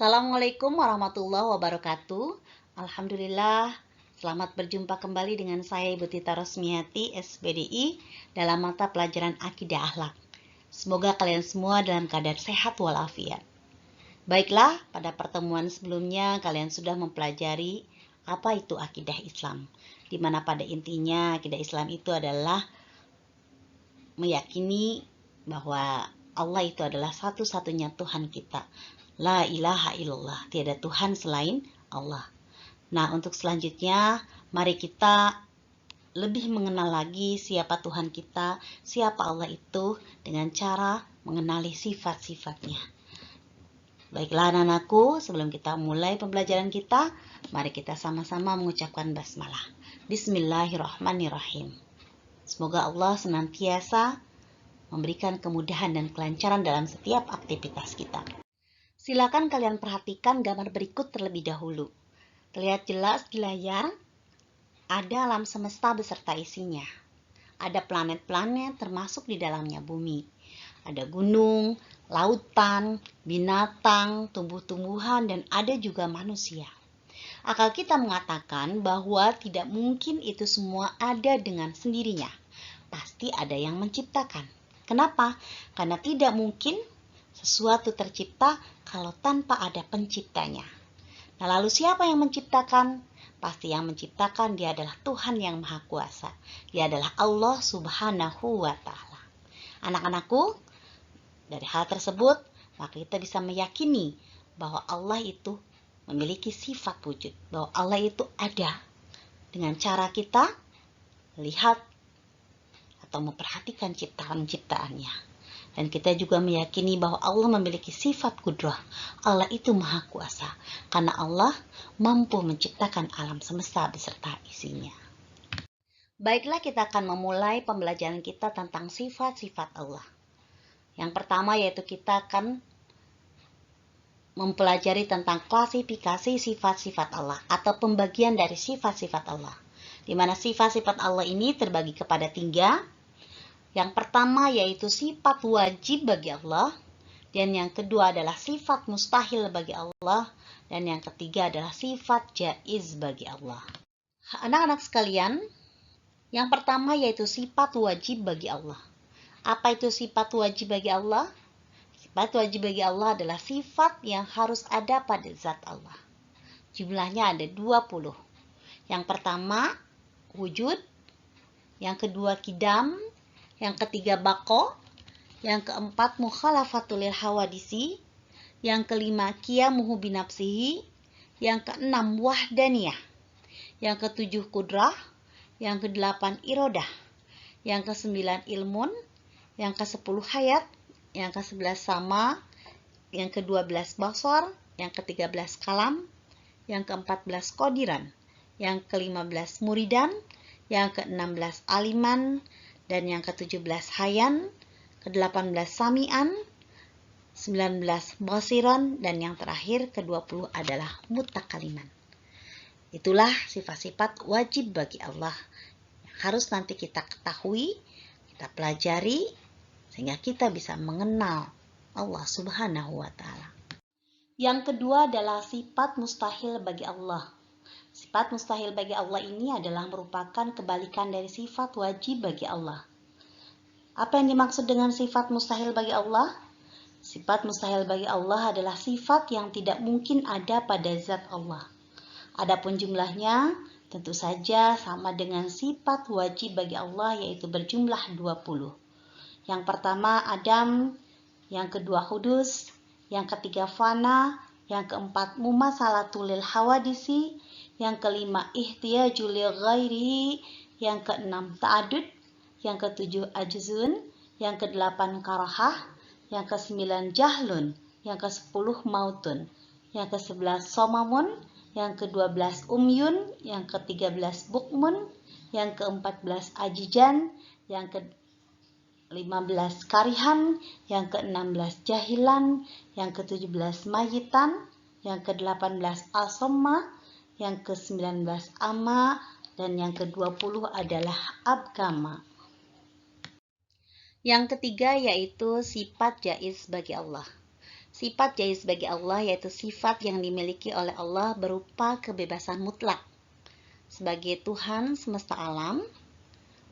Assalamualaikum warahmatullahi wabarakatuh. Alhamdulillah, selamat berjumpa kembali dengan saya Ibu Tita Rosmiati, SPDI, dalam mata pelajaran Akidah Akhlak. Semoga kalian semua dalam keadaan sehat walafiat. Baiklah, pada pertemuan sebelumnya kalian sudah mempelajari apa itu akidah Islam, di mana pada intinya akidah Islam itu adalah meyakini bahwa Allah itu adalah satu-satunya Tuhan kita. La ilaha illallah, tiada Tuhan selain Allah. Nah, untuk selanjutnya, mari kita lebih mengenal lagi siapa Tuhan kita, siapa Allah itu, dengan cara mengenali sifat-sifatnya. Baiklah anak-anakku, sebelum kita mulai pembelajaran kita, mari kita sama-sama mengucapkan basmalah. Bismillahirrahmanirrahim. Semoga Allah senantiasa memberikan kemudahan dan kelancaran dalam setiap aktivitas kita. Silakan kalian perhatikan gambar berikut terlebih dahulu. Terlihat jelas di layar, ada alam semesta beserta isinya. Ada planet-planet termasuk di dalamnya bumi. Ada gunung, lautan, binatang, tumbuh-tumbuhan, dan ada juga manusia. Akal kita mengatakan bahwa tidak mungkin itu semua ada dengan sendirinya. Pasti ada yang menciptakan. Kenapa? Karena tidak mungkin sesuatu tercipta kalau tanpa ada penciptanya. Nah, lalu siapa yang menciptakan? Pasti yang menciptakan dia adalah Tuhan yang Maha Kuasa. Dia adalah Allah Subhanahu wa Ta'ala. Anak-anakku, dari hal tersebut, maka kita bisa meyakini bahwa Allah itu memiliki sifat wujud, bahwa Allah itu ada. Dengan cara kita lihat atau memperhatikan ciptaan-ciptaannya. Dan kita juga meyakini bahwa Allah memiliki sifat kudrah. Allah itu Maha Kuasa. Karena Allah mampu menciptakan alam semesta beserta isinya. Baiklah, kita akan memulai pembelajaran kita tentang sifat-sifat Allah. Yang pertama yaitu kita akan mempelajari tentang klasifikasi sifat-sifat Allah atau pembagian dari sifat-sifat Allah. Di mana sifat-sifat Allah ini terbagi kepada 3. Yang pertama yaitu sifat wajib bagi Allah, dan yang kedua adalah sifat mustahil bagi Allah, dan yang ketiga adalah sifat jaiz bagi Allah. Anak-anak sekalian, yang pertama yaitu sifat wajib bagi Allah. Apa itu sifat wajib bagi Allah? Sifat wajib bagi Allah adalah sifat yang harus ada pada zat Allah. Jumlahnya ada 20. Yang pertama, wujud. Yang kedua, kidam. Yang ketiga, bako. Yang keempat, mukhalafatul hawadisi. Yang kelima, qiyamuhu binafsihi. Yang keenam, wahdaniyah. Yang ketujuh, kudrah. Yang kedelapan, irodah. Yang kesembilan, ilmun. Yang ke-10, hayat. Yang ke-11, sama. Yang ke-12, basar. Yang ke-13, kalam. Yang ke-14, qadiran. Yang ke-15, muridan. Yang ke-16, aliman. Dan yang ke-17 hayan, ke-18 sami'an, 19 basiran, dan yang terakhir ke-20 adalah mutakaliman. Itulah sifat-sifat wajib bagi Allah yang harus nanti kita ketahui, kita pelajari, sehingga kita bisa mengenal Allah Subhanahu wa Ta'ala. Yang kedua adalah sifat mustahil bagi Allah. Sifat mustahil bagi Allah ini adalah merupakan kebalikan dari sifat wajib bagi Allah. Apa yang dimaksud dengan sifat mustahil bagi Allah? Sifat mustahil bagi Allah adalah sifat yang tidak mungkin ada pada zat Allah. Adapun jumlahnya tentu saja sama dengan sifat wajib bagi Allah, yaitu berjumlah 20. Yang pertama Adam, yang kedua hudus, yang ketiga fana, yang keempat mumasalatul hawadisi, yang kelima ihtiyaju li ghairihi, yang keenam ta'adud, yang ketujuh ajzun, yang kedelapan karahah, yang ke-9 jahlun, yang ke-10 mautun, yang ke-11 somamun, yang ke-12 umyun, yang ke-13 bukmun, yang ke-14 ajijan, yang ke-15 karihan, yang ke-16 jahilan, yang ke-17 mayitan, yang ke-18 asomma, yang ke-19 ama, dan yang ke-20 adalah abkama. Yang ketiga yaitu sifat jaiz bagi Allah. Sifat jaiz bagi Allah yaitu sifat yang dimiliki oleh Allah berupa kebebasan mutlak sebagai Tuhan semesta alam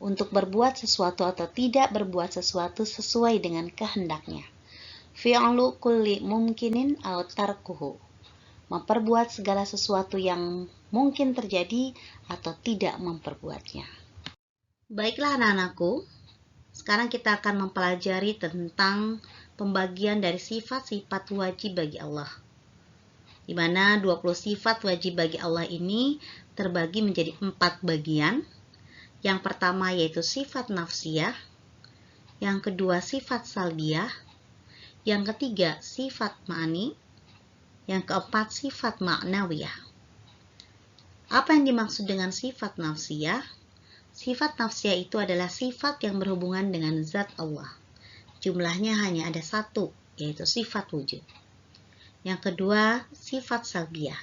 untuk berbuat sesuatu atau tidak berbuat sesuatu sesuai dengan kehendaknya. Fi'lu kulli mumkinin aw tarkuhu. Memperbuat segala sesuatu yang mungkin terjadi atau tidak memperbuatnya. Baiklah anak-anakku, sekarang kita akan mempelajari tentang pembagian dari sifat-sifat wajib bagi Allah. Di mana 20 sifat wajib bagi Allah ini terbagi menjadi 4 bagian. Yang pertama yaitu sifat nafsiyah, yang kedua sifat salbiyah, yang ketiga sifat ma'ani, yang keempat sifat ma'nawiyah. Apa yang dimaksud dengan sifat nafsiyah? Sifat nafsiyah itu adalah sifat yang berhubungan dengan zat Allah. Jumlahnya hanya ada 1, yaitu sifat wujud. Yang kedua, sifat salbiyah.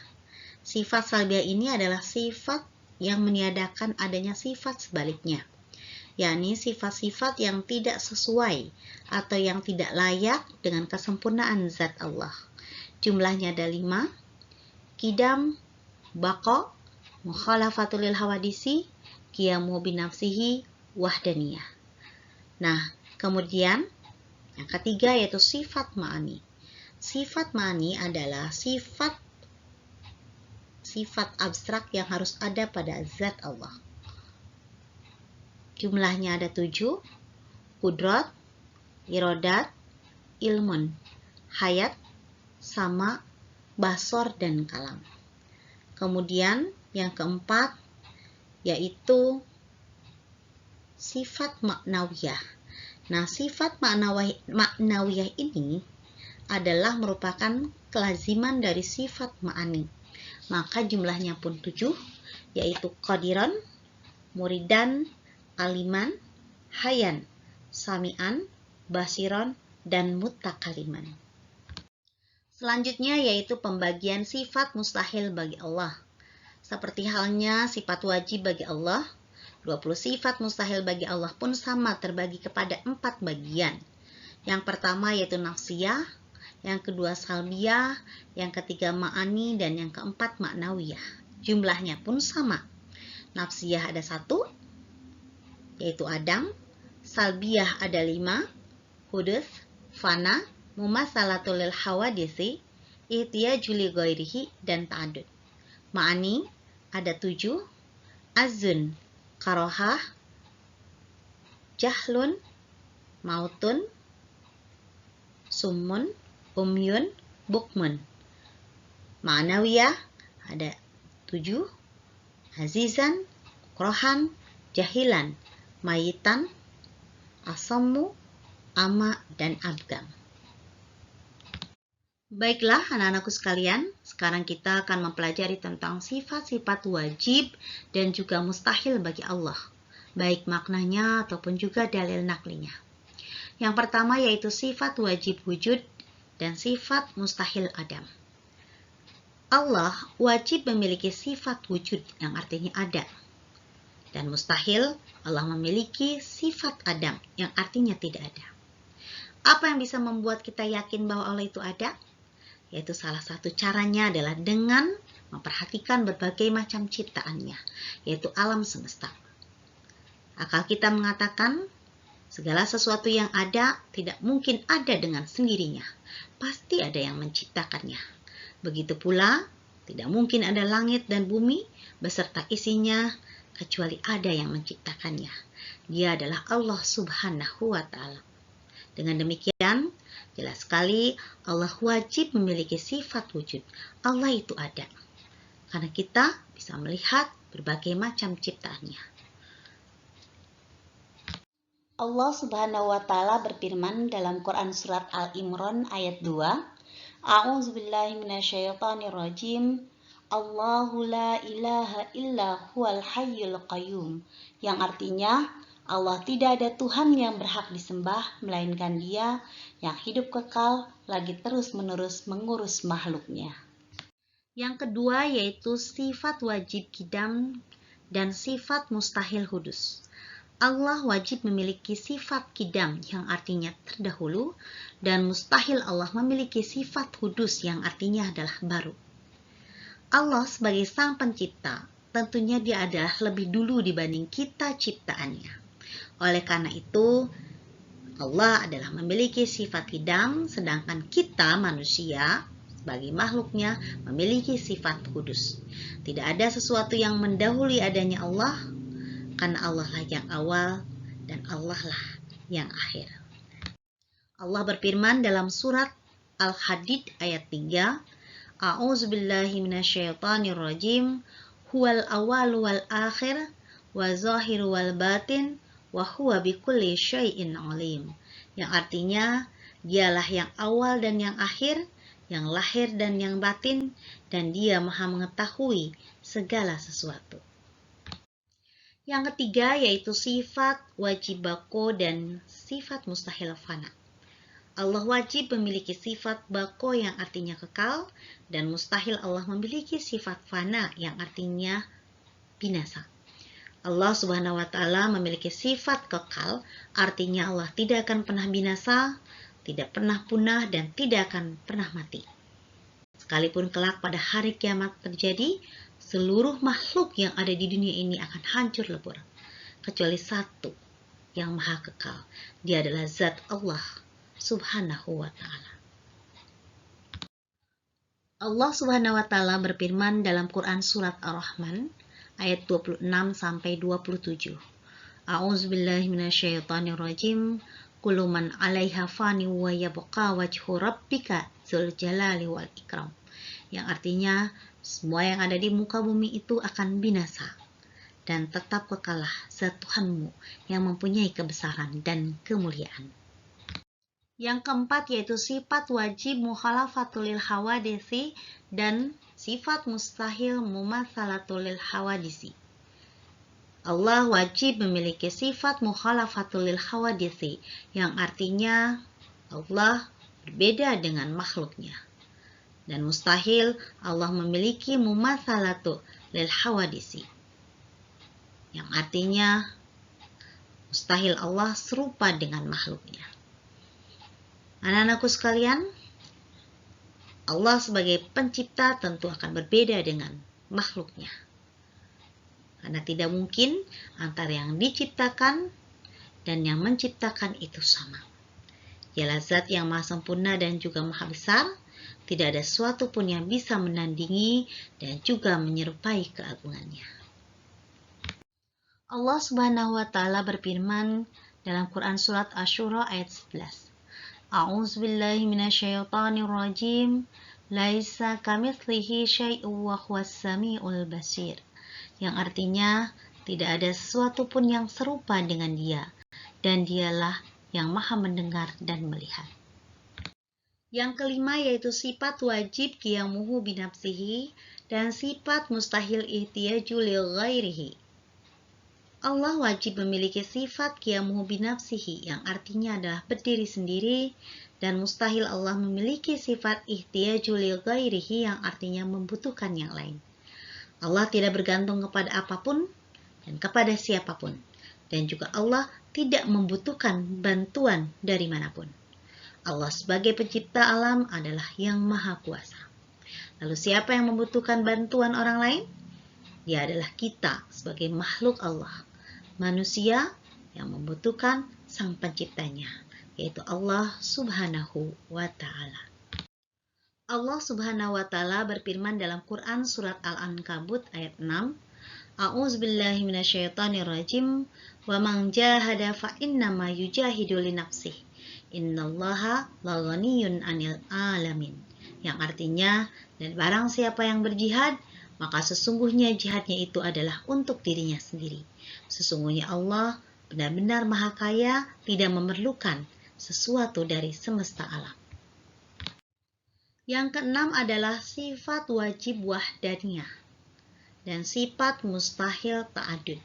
Sifat salbiyah ini adalah sifat yang meniadakan adanya sifat sebaliknya, yakni sifat-sifat yang tidak sesuai atau yang tidak layak dengan kesempurnaan zat Allah. Jumlahnya ada 5, qidam, baqa, mukhalafatul lil hawadisi, qiyamu binafsihi, wahdaniyah. Nah, kemudian yang ketiga yaitu sifat ma'ani. Sifat ma'ani adalah sifat abstrak yang harus ada pada zat Allah. Jumlahnya ada 7, kudrat, irodat, ilmun, hayat, sama, basor, dan kalam. Kemudian yang keempat yaitu sifat ma'nawiyah. Nah, sifat ma'nawiyah ini adalah merupakan kelaziman dari sifat ma'ani. Maka jumlahnya pun 7, yaitu qadiran, muridan, aliman, hayan, sami'an, basiron, dan mutakaliman. Selanjutnya yaitu pembagian sifat mustahil bagi Allah. Seperti halnya sifat wajib bagi Allah, 20 sifat mustahil bagi Allah pun sama terbagi kepada 4 bagian. Yang pertama yaitu nafsiyah, yang kedua salbiyah, yang ketiga ma'ani, dan yang keempat ma'nawiyah. Jumlahnya pun sama. Nafsiyah ada 1, yaitu Adam. Salbiyah ada 5, hudus, fana, mumasalatul lil hawadisi, ihtiyaju li ghairihi, dan ta'adud. Ma'ani ada 7, azun, karohah, jahlun, mautun, summun, umyun, bukmun. Ma'nawiyah ada 7, azizan, krohan, jahilan, mayitan, asammu, ama, dan abgam. Baiklah anak-anakku sekalian, sekarang kita akan mempelajari tentang sifat-sifat wajib dan juga mustahil bagi Allah, baik maknanya ataupun juga dalil naklinya. Yang pertama yaitu sifat wajib wujud dan sifat mustahil adam. Allah wajib memiliki sifat wujud yang artinya ada. Dan mustahil Allah memiliki sifat adam yang artinya tidak ada. Apa yang bisa membuat kita yakin bahwa Allah itu ada? Yaitu salah satu caranya adalah dengan memperhatikan berbagai macam ciptaannya, yaitu alam semesta. Akal kita mengatakan segala sesuatu yang ada tidak mungkin ada dengan sendirinya. Pasti ada yang menciptakannya. Begitu pula, tidak mungkin ada langit dan bumi beserta isinya kecuali ada yang menciptakannya. Dia adalah Allah Subhanahu wa Ta'ala. Dengan demikian, jelas sekali Allah wajib memiliki sifat wujud. Allah itu ada. Karena kita bisa melihat berbagai macam ciptaannya. Allah Subhanahu wa Ta'ala berfirman dalam Quran surat Al-Imran ayat 2, A'udzubillahi minasyaitonirrajim. Allahu la ilaha illa huwal hayyul qayyum, yang artinya Allah tidak ada Tuhan yang berhak disembah melainkan Dia yang hidup kekal lagi terus-menerus mengurus makhluknya. Yang kedua yaitu sifat wajib qidam dan sifat mustahil hudus. Allah wajib memiliki sifat kidam yang artinya terdahulu, dan mustahil Allah memiliki sifat hudus yang artinya adalah baru. Allah sebagai sang pencipta, tentunya dia adalah lebih dulu dibanding kita ciptaannya. Oleh karena itu, Allah adalah memiliki sifat kidam, sedangkan kita manusia sebagai makhluknya memiliki sifat kudus. Tidak ada sesuatu yang mendahului adanya Allah, karena Allah lah yang awal dan Allah lah yang akhir. Allah berfirman dalam surat Al-Hadid ayat 3, A'udzubillahi minasyaitonirrajim, huwal awal wal akhir, wa zahir wal batin, wa huwa bikulli syai'in alim. Yang artinya, dialah yang awal dan yang akhir, yang lahir dan yang batin, dan dia maha mengetahui segala sesuatu. Yang ketiga yaitu sifat wajib bako dan sifat mustahil fana. Allah wajib memiliki sifat bako yang artinya kekal, dan mustahil Allah memiliki sifat fana yang artinya binasa. Allah Subhanahu wa Ta'ala memiliki sifat kekal, artinya Allah tidak akan pernah binasa, tidak pernah punah, dan tidak akan pernah mati. Sekalipun kelak pada hari kiamat terjadi, seluruh makhluk yang ada di dunia ini akan hancur lebur, kecuali satu yang maha kekal. Dia adalah zat Allah Subhanahu wa Ta'ala. Allah Subhanahu wa Ta'ala berfirman dalam Quran surat Ar-Rahman ayat 26 sampai 27. A'udzubillahi minasyaitonirrajim. Kullu man 'alaiha fani wa yabqa wajhu rabbika dzul jalali wal ikram. Yang artinya semua yang ada di muka bumi itu akan binasa, dan tetap kekalah zat Tuhanmu yang mempunyai kebesaran dan kemuliaan. Yang keempat yaitu sifat wajib mukhalafatul hawadisi dan sifat mustahil mumatsalatul hawadisi. Allah wajib memiliki sifat mukhalafatul hawadisi yang artinya Allah berbeda dengan makhluknya. Dan mustahil Allah memiliki mumatsalatu lil hawadisi, yang artinya mustahil Allah serupa dengan makhluknya. Anak-anakku sekalian, Allah sebagai pencipta tentu akan berbeda dengan makhluknya, karena tidak mungkin antara yang diciptakan dan yang menciptakan itu sama. Dialah zat yang maha sempurna dan juga maha besar. Tidak ada sesuatu pun yang bisa menandingi dan juga menyerupai keagungannya. Allah Subhanahu wa Ta'ala berfirman dalam Quran surat Asy-Syura ayat 11. A'udzubillahi minasyaitonirrajim. Laisa kamitslihi syai'un wa huwas samiul basir. Yang artinya tidak ada sesuatu pun yang serupa dengan Dia, dan Dialah yang maha mendengar dan melihat. Yang kelima yaitu sifat wajib qiyamuhu binafsihi dan sifat mustahil ihtiyaju li ghairihi. Allah wajib memiliki sifat qiyamuhu binafsihi yang artinya adalah berdiri sendiri, dan mustahil Allah memiliki sifat ihtiyaju li ghairihi yang artinya membutuhkan yang lain. Allah tidak bergantung kepada apapun dan kepada siapapun, dan juga Allah tidak membutuhkan bantuan dari manapun. Allah sebagai pencipta alam adalah yang maha kuasa. Lalu siapa yang membutuhkan bantuan orang lain? Dia adalah kita sebagai makhluk Allah, manusia yang membutuhkan sang penciptanya, yaitu Allah Subhanahu wa Ta'ala. Allah Subhanahu wa Ta'ala berfirman dalam Quran surat Al-Ankabut ayat 6, A'udzubillahi minasyaitonirrajim, wa man jahada fa innama yujahidu li nafsihi. Innallaha laghaniyun 'anil alamin. Yang artinya, dan barang siapa yang berjihad, maka sesungguhnya jihadnya itu adalah untuk dirinya sendiri. Sesungguhnya Allah benar-benar maha kaya, tidak memerlukan sesuatu dari semesta alam. Yang keenam adalah sifat wajib wahdaniyah dan sifat mustahil ta'adud.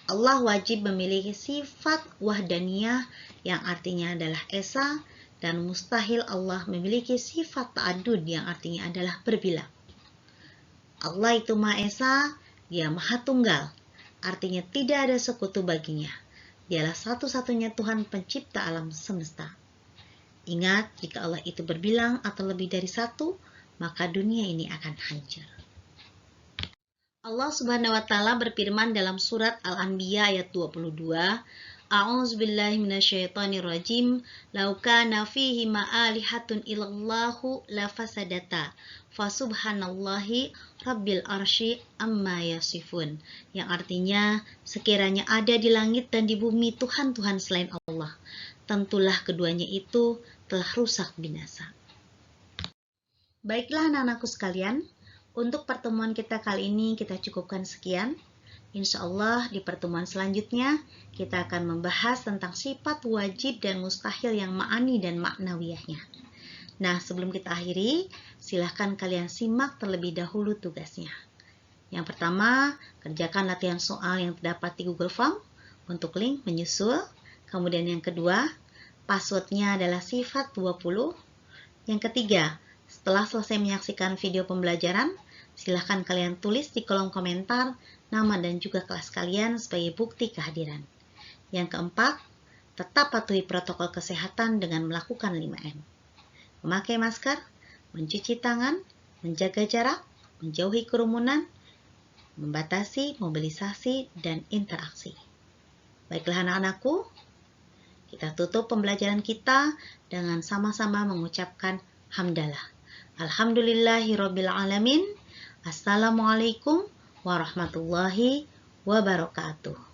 Allah wajib memiliki sifat wahdaniyah yang artinya adalah esa, dan mustahil Allah memiliki sifat ta'adud yang artinya adalah berbilang. Allah itu Maha Esa, Dia Maha Tunggal, artinya tidak ada sekutu baginya. Dialah satu-satunya Tuhan pencipta alam semesta. Ingat, jika Allah itu berbilang atau lebih dari satu, maka dunia ini akan hancur. Allah Subhanahu wa taala berfirman dalam surat Al-Anbiya ayat 22, A'udzubillahi minasyaitonirrajim, law kana fihi ma'alihatun illallahu lafasadata, fasubhanallahi rabbil arsy amma yasifun. Yang artinya, sekiranya ada di langit dan di bumi Tuhan-Tuhan selain Allah, tentulah keduanya itu telah rusak binasa. Baiklah anak-anakku sekalian, untuk pertemuan kita kali ini kita cukupkan sekian. Insya Allah di pertemuan selanjutnya kita akan membahas tentang sifat wajib dan mustahil yang ma'ani dan maknawiyahnya. Nah, sebelum kita akhiri, silahkan kalian simak terlebih dahulu tugasnya. Yang pertama, kerjakan latihan soal yang terdapat di Google Form untuk link menyusul. Kemudian yang kedua, passwordnya adalah sifat 20. Yang ketiga, setelah selesai menyaksikan video pembelajaran, silahkan kalian tulis di kolom komentar nama dan juga kelas kalian sebagai bukti kehadiran. Yang keempat, tetap patuhi protokol kesehatan dengan melakukan 5M. Memakai masker, mencuci tangan, menjaga jarak, menjauhi kerumunan, membatasi mobilisasi dan interaksi. Baiklah anak-anakku, kita tutup pembelajaran kita dengan sama-sama mengucapkan hamdalah. Alhamdulillahirabbil alamin. Assalamualaikum warahmatullahi wabarakatuh.